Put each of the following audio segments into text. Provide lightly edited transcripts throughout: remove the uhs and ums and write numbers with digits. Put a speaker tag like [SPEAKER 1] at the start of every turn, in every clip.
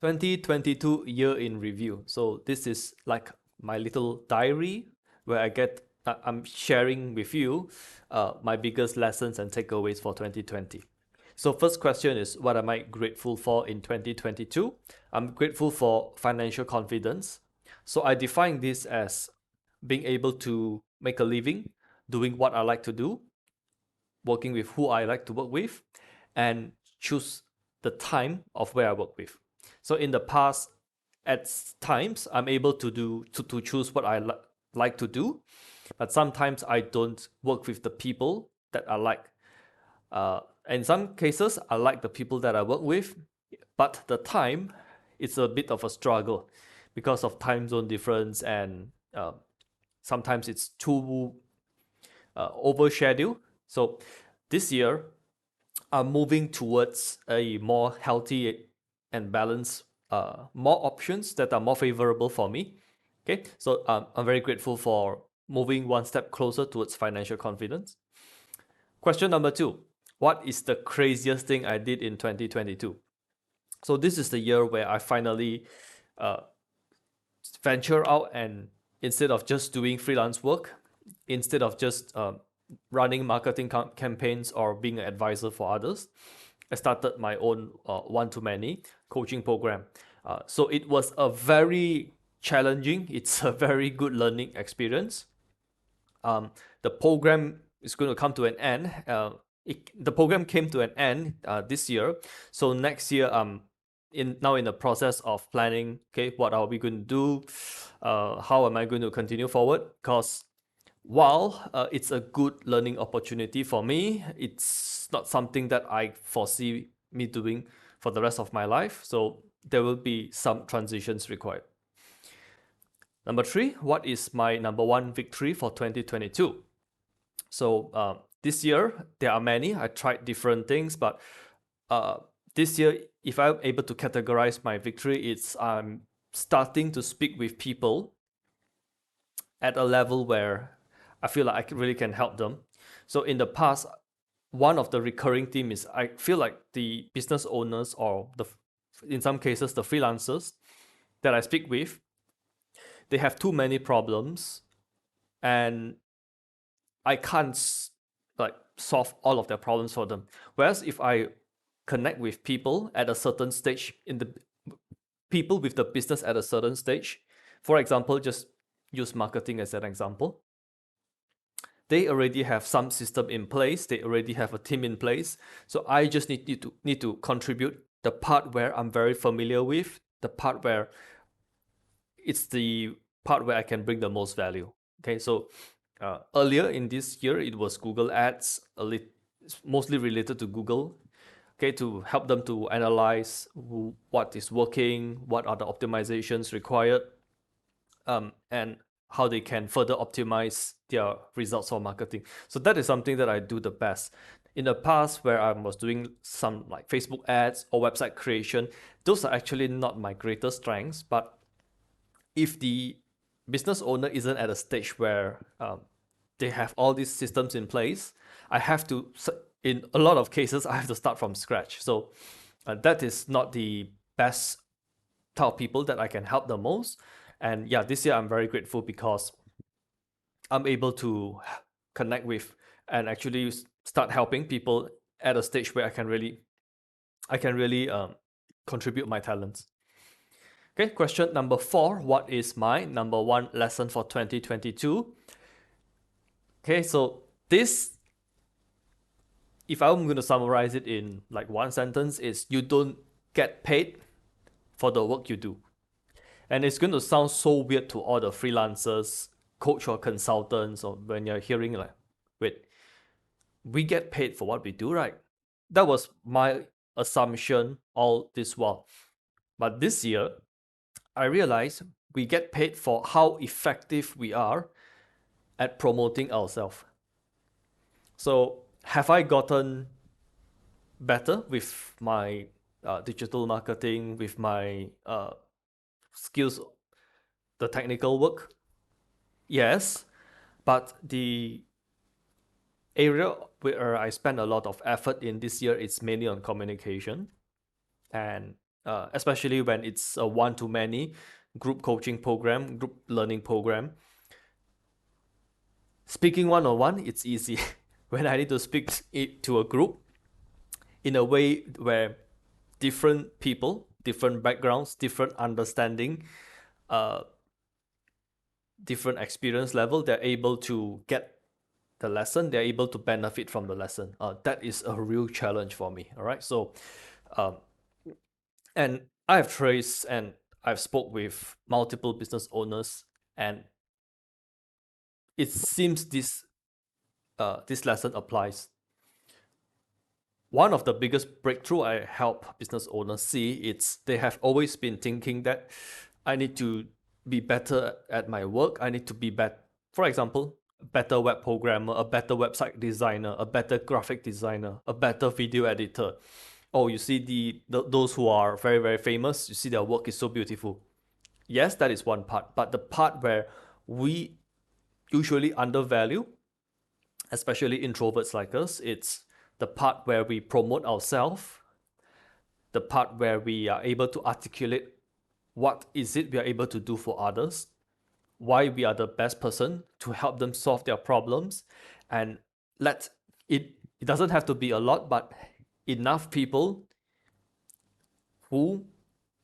[SPEAKER 1] 2022 year in review. So this is like my little diary where I'm sharing with you my biggest lessons and takeaways for 2020. So first question is, what am I grateful for in 2022? I'm grateful for financial confidence. So I define this as being able to make a living, doing what I like to do, working with who I like to work with, and choose the time of where I work with. So in the past, at times I'm able to choose what I like to do, but sometimes I don't work with the people that I like. In some cases, I like the people that I work with, but the time it's a bit of a struggle because of time zone difference and sometimes it's too overscheduled. So this year, I'm moving towards a more healthy and balanced, more options that are more favorable for me. Okay, so I'm very grateful for moving one step closer towards financial confidence. Question number two: what is the craziest thing I did in 2022? So this is the year where I finally uh, venture out, and instead of just doing freelance work, instead of just running marketing campaigns or being an advisor for others, I started my own one-to-many coaching program. So it was a very challenging, it's a very good learning experience. The program is going to come to an end. The program came to an end this year. So next year, in the process of planning. Okay, what are we going to do? How am I going to continue forward? Because while it's a good learning opportunity for me, it's not something that I foresee me doing for the rest of my life. So there will be some transitions required. Number three, what is my number one victory for 2022? So this year, there are many. I tried different things, but uh, this year, if I'm able to categorize my victory, it's I'm starting to speak with people at a level where I feel like I really can help them. So in the past, one of the recurring theme is I feel like the business owners or in some cases the freelancers that I speak with, they have too many problems, and I can't like solve all of their problems for them. Whereas if I connect with people at a certain stage in the people with the business at a certain stage, for example, just use marketing as an example. They already have some system in place. They already have a team in place. So I just need to contribute the part where I'm very familiar with, the part where it's the part where I can bring the most value. Okay, so earlier in this year, it was Google Ads, mostly related to Google. Okay, to help them to analyze what is working, what are the optimizations required, and how they can further optimize their results for marketing. So that is something that I do the best. In the past, where I was doing some like Facebook ads or website creation, those are actually not my greatest strengths. But if the business owner isn't at a stage where they have all these systems in place, I have to, in a lot of cases, I have to start from scratch. So that is not the best type of people that I can help the most. And yeah, this year I'm very grateful because I'm able to connect with and actually start helping people at a stage where I can really contribute my talents. Okay, question number four. What is my number one lesson for 2022? Okay, so this, if I'm going to summarize it in like one sentence, is you don't get paid for the work you do. And it's going to sound so weird to all the freelancers, coach or consultants, or when you're hearing like, wait, we get paid for what we do, right? That was my assumption all this while. But this year, I realized we get paid for how effective we are at promoting ourselves. So, have I gotten better with my digital marketing, with my skills, the technical work? Yes, but the area where I spend a lot of effort in this year is mainly on communication and especially when it's a one-to-many group coaching program, group learning program. Speaking one-on-one, it's easy. When I need to speak it to a group in a way where different people, different backgrounds, different understanding, uh, different experience level, they're able to get the lesson, they're able to benefit from the lesson. That is a real challenge for me. All right. So, um, and I've traced and I've spoke with multiple business owners, and it seems this lesson applies. One of the biggest breakthrough I help business owners see, it's they have always been thinking that I need to be better at my work. I need to be better. For example, a better web programmer, a better website designer, a better graphic designer, a better video editor. Oh, you see those who are very, very famous, you see their work is so beautiful. Yes, that is one part, but the part where we usually undervalue, especially introverts like us, it's the part where we promote ourselves, the part where we are able to articulate what is it we are able to do for others, why we are the best person to help them solve their problems, and let it doesn't have to be a lot, but enough people who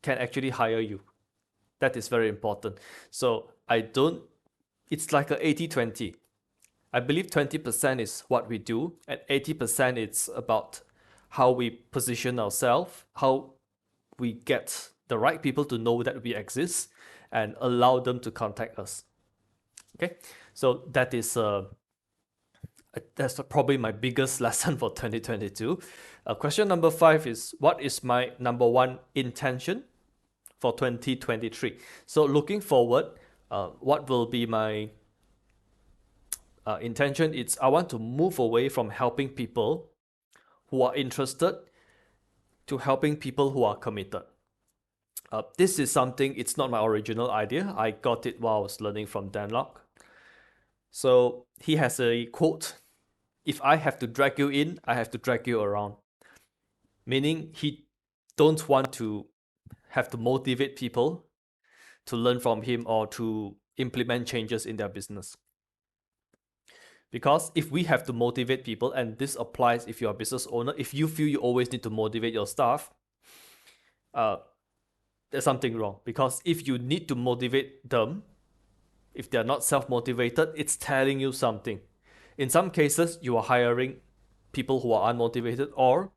[SPEAKER 1] can actually hire you. That is very important. So I don't, it's like a 80-20. I believe 20% is what we do, and 80% it's about how we position ourselves, how we get the right people to know that we exist and allow them to contact us. Okay, so that's probably my biggest lesson for 2022. Question number 5 is, what is my number one intention for 2023? So looking forward, what will be my intention? It's I want to move away from helping people who are interested to helping people who are committed. This is something, it's not my original idea. I got it while I was learning from Dan Lok. So he has a quote: if I have to drag you in, I have to drag you around. Meaning he don't want to have to motivate people to learn from him or to implement changes in their business. Because if we have to motivate people, and this applies if you're a business owner, if you feel you always need to motivate your staff, there's something wrong. Because if you need to motivate them, if they're not self-motivated, it's telling you something. In some cases, you are hiring people who are unmotivated, or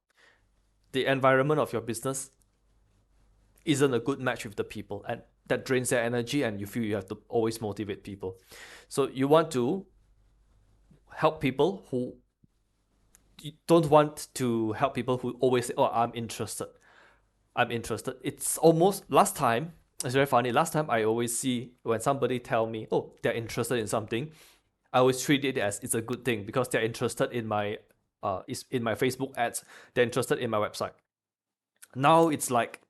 [SPEAKER 1] the environment of your business isn't a good match with the people, and that drains their energy, and you feel you have to always motivate people. So you want to help people who, you don't want to help people who always say, oh, I'm interested. It's almost, last time, it's very funny. Last time I always see when somebody tell me, oh, they're interested in something, I always treat it as it's a good thing because they're interested in my in my Facebook ads. They're interested in my website. Now it's like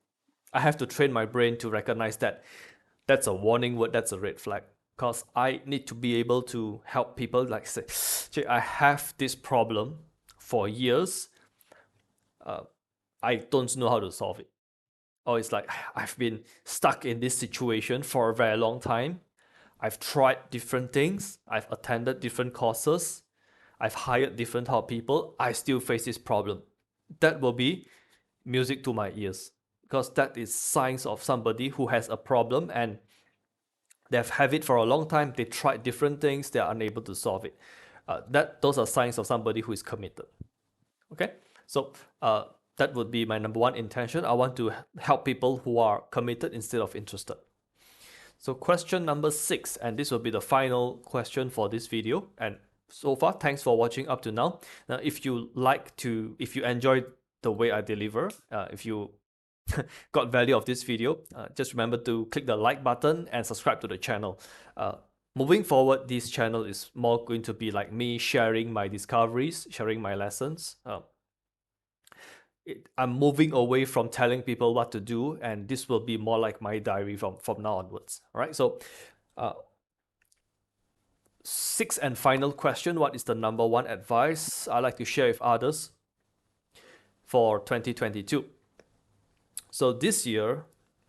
[SPEAKER 1] I have to train my brain to recognize that that's a warning word, that's a red flag. Because I need to be able to help people, like say, I have this problem for years. I don't know how to solve it. Or it's like I've been stuck in this situation for a very long time. I've tried different things. I've attended different courses. I've hired different type of people. I still face this problem. That will be music to my ears, because that is signs of somebody who has a problem and they've had it for a long time. They tried different things. They are unable to solve it. Those are signs of somebody who is committed. Okay, so that would be my number one intention. I want to help people who are committed instead of interested. So question number 6, and this will be the final question for this video. And so far, thanks for watching up to now. Now, if you enjoyed the way I deliver, if you got value of this video, just remember to click the like button and subscribe to the channel. Moving forward, this channel is more going to be like me sharing my discoveries, sharing my lessons. I'm moving away from telling people what to do, and this will be more like my diary from now onwards. All right. So, sixth and final question: what is the number one advice I like to share with others for 2022? So this year,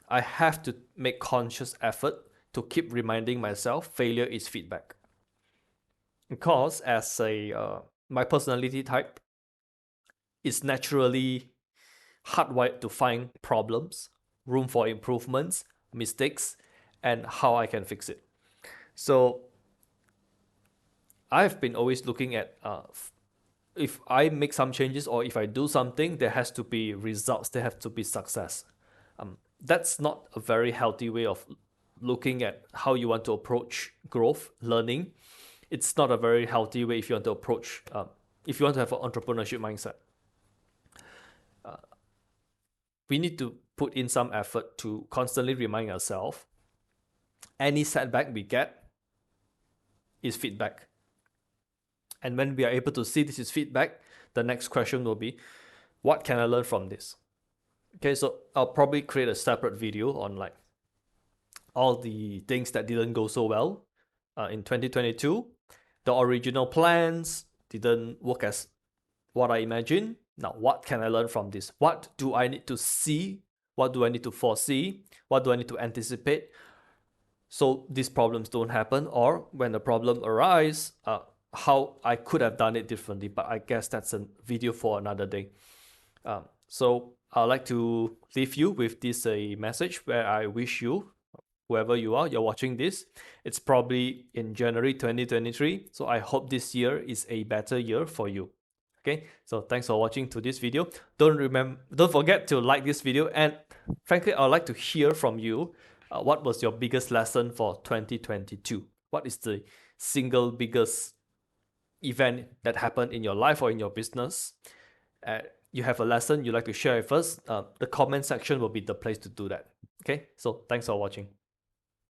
[SPEAKER 1] I have to make conscious effort to keep reminding myself failure is feedback. Because as a my personality type is naturally hardwired to find problems, room for improvements, mistakes, and how I can fix it. So I've been always looking at if I make some changes or if I do something, there has to be results, there have to be success. That's not a very healthy way of looking at how you want to approach growth, learning. It's not a very healthy way if you want to approach, if you want to have an entrepreneurship mindset. We need to put in some effort to constantly remind ourselves any setback we get is feedback. And when we are able to see this is feedback, the next question will be, what can I learn from this? Okay, so I'll probably create a separate video on like all the things that didn't go so well in 2022. The original plans didn't work as what I imagined. Now, what can I learn from this? What do I need to see? What do I need to foresee? What do I need to anticipate so these problems don't happen? Or when the problem arises, how I could have done it differently. But I guess that's a video for another day. So I'd like to leave you with this message where I wish you, whoever you are, you're watching this, it's probably in January 2023. So I hope this year is a better year for you. Okay, so thanks for watching to this video. Don't forget to like this video, and frankly, I'd like to hear from you. What was your biggest lesson for 2022? What is the single biggest event that happened in your life or in your business? You have a lesson you'd like to share with us, the comment section will be the place to do that. Okay, so thanks for watching.